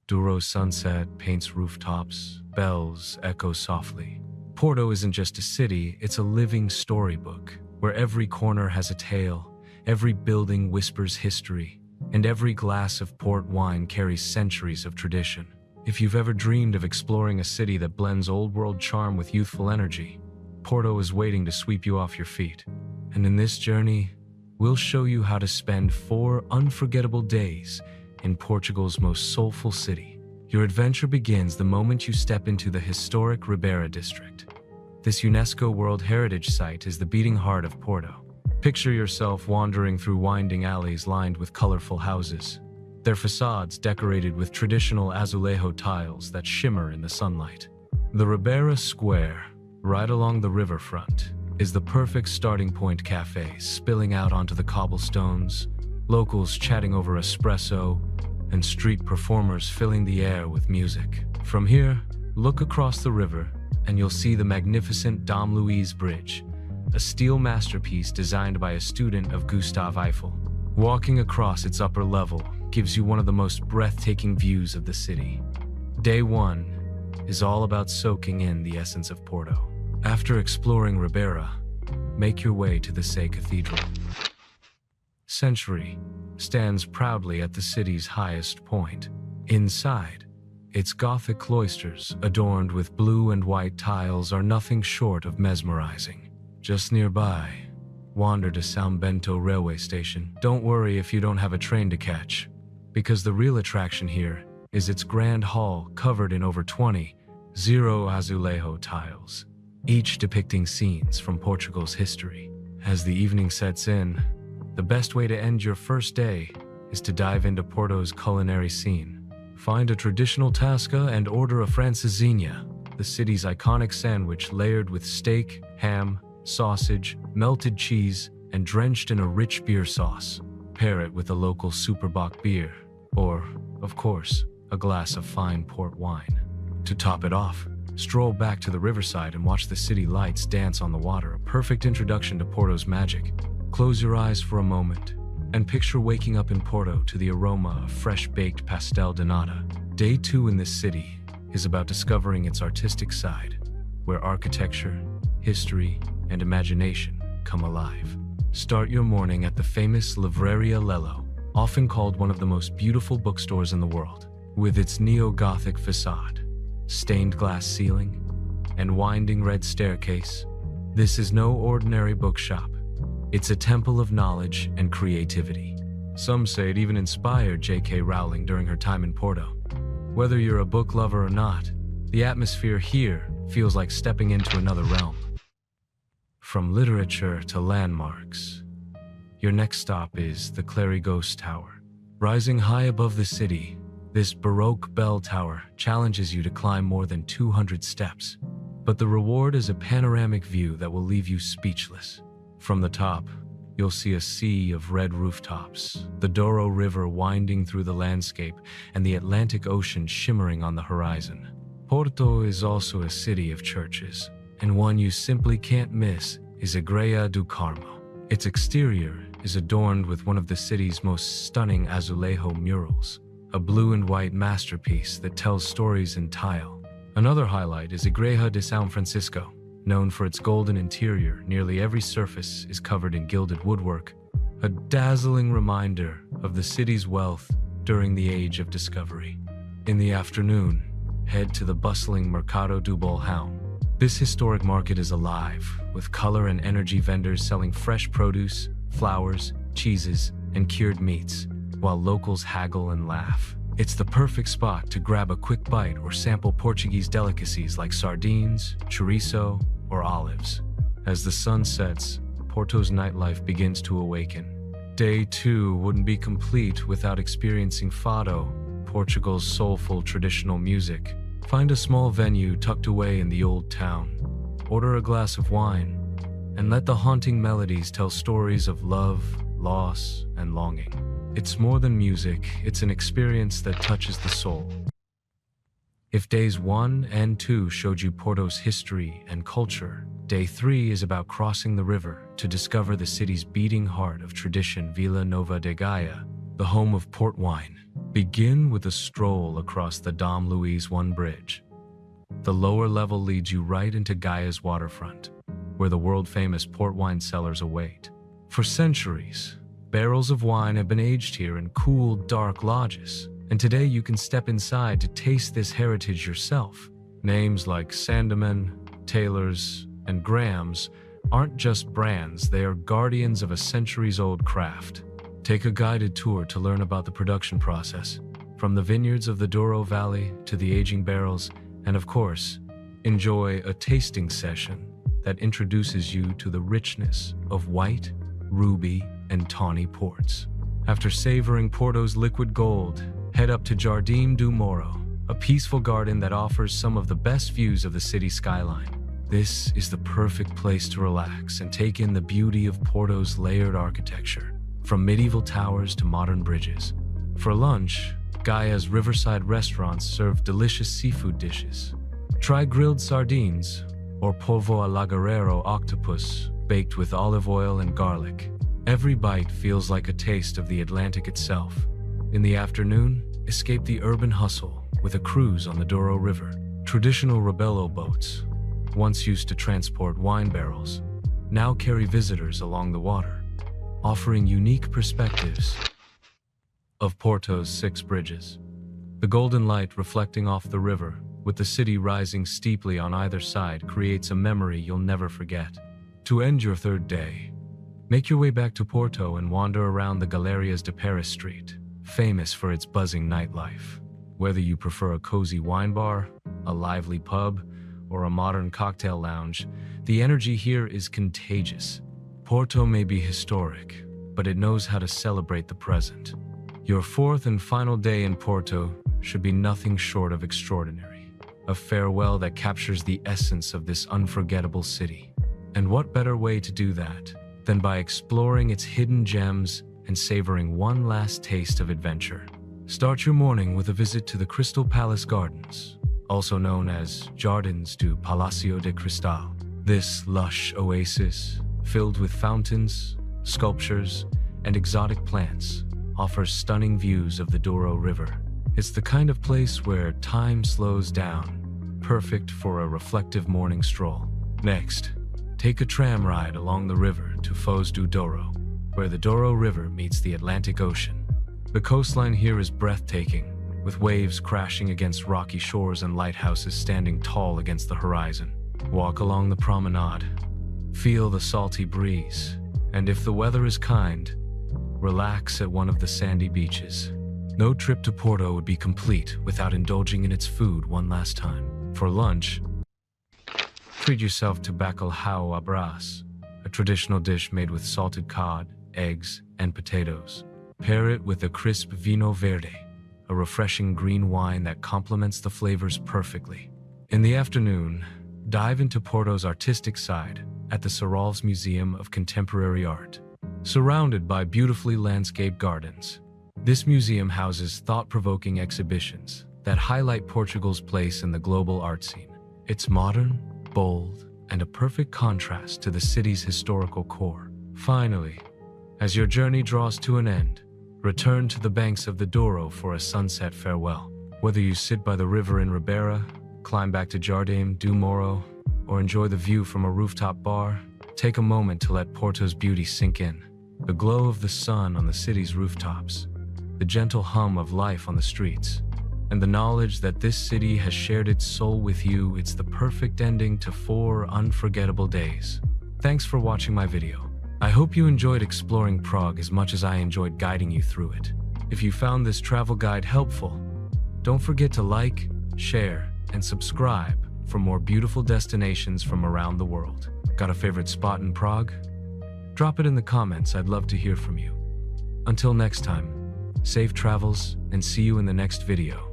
Douro's sunset paints rooftops, bells echo softly. Porto isn't just a city, it's a living storybook, where every corner has a tale, every building whispers history, and every glass of port wine carries centuries of tradition. If you've ever dreamed of exploring a city that blends old-world charm with youthful energy, Porto is waiting to sweep you off your feet. And in this journey, we'll show you how to spend 4 unforgettable days in Portugal's most soulful city. Your adventure begins the moment you step into the historic Ribeira district. This UNESCO World Heritage Site is the beating heart of Porto. Picture yourself wandering through winding alleys lined with colorful houses, their facades decorated with traditional azulejo tiles that shimmer in the sunlight. The Ribeira Square, right along the riverfront, is the perfect starting point. Cafes spilling out onto the cobblestones, locals chatting over espresso, and street performers filling the air with music. From here, look across the river and you'll see the magnificent Dom Luís Bridge, a steel masterpiece designed by a student of Gustav Eiffel. Walking across its upper level gives you one of the most breathtaking views of the city. Day 1 is all about soaking in the essence of Porto. After exploring Ribeira, make your way to the Sé Cathedral. Century stands proudly at the city's highest point. Inside, its Gothic cloisters, adorned with blue and white tiles, are nothing short of mesmerizing. Just nearby, wander to São Bento railway station. Don't worry if you don't have a train to catch, because the real attraction here is its grand hall covered in over 20 azulejo tiles, each depicting scenes from Portugal's history. As the evening sets in, the best way to end your first day is to dive into Porto's culinary scene. Find a traditional tasca and order a francesinha, the city's iconic sandwich layered with steak, ham, sausage, melted cheese, and drenched in a rich beer sauce. Pair it with a local Superbock beer, or, of course, a glass of fine port wine. To top it off, stroll back to the riverside and watch the city lights dance on the water, a perfect introduction to Porto's magic. Close your eyes for a moment and picture waking up in Porto to the aroma of fresh-baked pastel de nata. Day 2 in this city is about discovering its artistic side, where architecture, history, and imagination come alive. Start your morning at the famous Livraria Lello, often called one of the most beautiful bookstores in the world. With its neo-Gothic facade, stained glass ceiling, and winding red staircase, this is no ordinary bookshop. It's a temple of knowledge and creativity. Some say it even inspired J.K. Rowling during her time in Porto. Whether you're a book lover or not, the atmosphere here feels like stepping into another realm. From literature to landmarks, your next stop is the Clérigos Tower. Rising high above the city, this Baroque bell tower challenges you to climb more than 200 steps. But the reward is a panoramic view that will leave you speechless. From the top, you'll see a sea of red rooftops, the Douro River winding through the landscape, and the Atlantic Ocean shimmering on the horizon. Porto is also a city of churches, and one you simply can't miss is Igreja do Carmo. Its exterior is adorned with one of the city's most stunning azulejo murals, a blue and white masterpiece that tells stories in tile. Another highlight is Igreja de São Francisco. Known for its golden interior, nearly every surface is covered in gilded woodwork, a dazzling reminder of the city's wealth during the Age of Discovery. In the afternoon, head to the bustling Mercado do Bolhão. This historic market is alive, with color and energy vendors selling fresh produce, flowers, cheeses, and cured meats, while locals haggle and laugh. It's the perfect spot to grab a quick bite or sample Portuguese delicacies like sardines, chorizo, or olives. As the sun sets, Porto's nightlife begins to awaken. Day 2 wouldn't be complete without experiencing Fado, Portugal's soulful traditional music. Find a small venue tucked away in the old town, order a glass of wine, and let the haunting melodies tell stories of love, loss, and longing. It's more than music, it's an experience that touches the soul. If days 1 and 2 showed you Porto's history and culture, day 3 is about crossing the river to discover the city's beating heart of tradition. Vila Nova de Gaia the home of port wine. Begin with a stroll across the Dom Luís I Bridge. The lower level leads you right into Gaia's waterfront, where the world-famous port wine cellars await. For centuries, barrels of wine have been aged here in cool, dark lodges, and today you can step inside to taste this heritage yourself. Names like Sandeman, Taylor's, and Graham's aren't just brands, they are guardians of a centuries-old craft. Take a guided tour to learn about the production process, from the vineyards of the Douro Valley to the aging barrels, and of course, enjoy a tasting session that introduces you to the richness of white, ruby, and tawny ports. After savoring Porto's liquid gold, head up to Jardim do Moro, a peaceful garden that offers some of the best views of the city skyline. This is the perfect place to relax and take in the beauty of Porto's layered architecture, from medieval towers to modern bridges. For lunch, Gaia's riverside restaurants serve delicious seafood dishes. Try grilled sardines or polvo a la guerrero octopus baked with olive oil and garlic. Every bite feels like a taste of the Atlantic itself. In the afternoon, escape the urban hustle with a cruise on the Douro River. Traditional Rebelo boats, once used to transport wine barrels, now carry visitors along the water, offering unique perspectives of Porto's 6 bridges. The golden light reflecting off the river, with the city rising steeply on either side, creates a memory you'll never forget. To end your third day, make your way back to Porto and wander around the Galerias de Paris street, famous for its buzzing nightlife. Whether you prefer a cozy wine bar, a lively pub, or a modern cocktail lounge, the energy here is contagious. Porto may be historic, but it knows how to celebrate the present. Your fourth and final day in Porto should be nothing short of extraordinary. A farewell that captures the essence of this unforgettable city. And what better way to do that than by exploring its hidden gems and savoring one last taste of adventure. Start your morning with a visit to the Crystal Palace Gardens, also known as Jardins do Palacio de Cristal. This lush oasis, filled with fountains, sculptures, and exotic plants, offers stunning views of the Douro River. It's the kind of place where time slows down, perfect for a reflective morning stroll. Next, take a tram ride along the river to Foz do Douro, where the Douro River meets the Atlantic Ocean. The coastline here is breathtaking, with waves crashing against rocky shores and lighthouses standing tall against the horizon. Walk along the promenade, feel the salty breeze, and if the weather is kind, relax at one of the sandy beaches. No trip to Porto would be complete without indulging in its food one last time. For lunch, treat yourself to bacalhau à brás, a traditional dish made with salted cod, eggs, and potatoes. Pair it with a crisp vino verde, a refreshing green wine that complements the flavors perfectly. In the afternoon, dive into Porto's artistic side at the Serralves Museum of Contemporary Art. Surrounded by beautifully landscaped gardens, this museum houses thought-provoking exhibitions that highlight Portugal's place in the global art scene. It's modern, bold, and a perfect contrast to the city's historical core. Finally, as your journey draws to an end, return to the banks of the Douro for a sunset farewell. Whether you sit by the river in Ribeira, climb back to Jardim do Moro, or enjoy the view from a rooftop bar, take a moment to let Porto's beauty sink in. The glow of the sun on the city's rooftops, the gentle hum of life on the streets, and the knowledge that this city has shared its soul with you, it's the perfect ending to 4 unforgettable days. Thanks for watching my video. I hope you enjoyed exploring Prague as much as I enjoyed guiding you through it. If you found this travel guide helpful, don't forget to like, share, and subscribe for more beautiful destinations from around the world. Got a favorite spot in Prague? Drop it in the comments, I'd love to hear from you. Until next time, safe travels and see you in the next video.